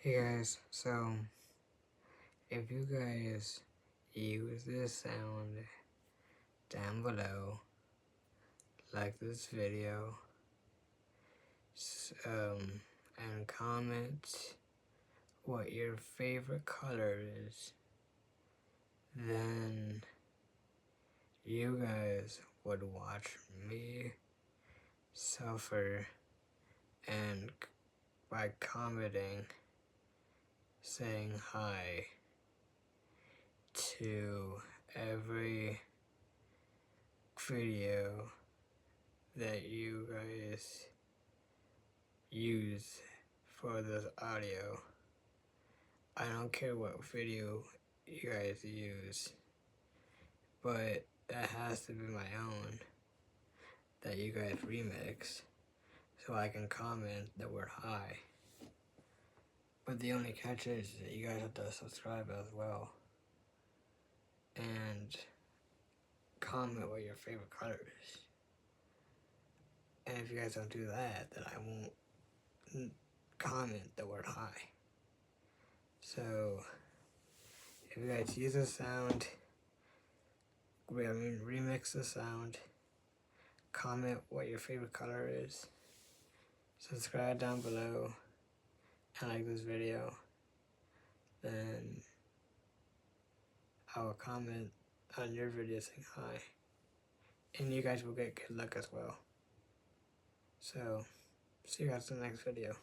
Hey guys, so if you guys use this sound down below, like this video, and comment what your favorite color is, then you guys would watch me suffer, and by commenting, saying hi to every video that you guys use for this audio. I don't care what video you guys use, but that has to be my own that you guys remix so I can comment the word hi. But the only catch is that you guys have to subscribe as well and comment what your favorite color is. And if you guys don't do that, then I won't comment the word hi. So if you guys use the sound, remix the sound, comment what your favorite color is, subscribe down below, and like this video, then I will comment on your video saying hi, and you guys will get good luck as well. So, see you guys in the next video.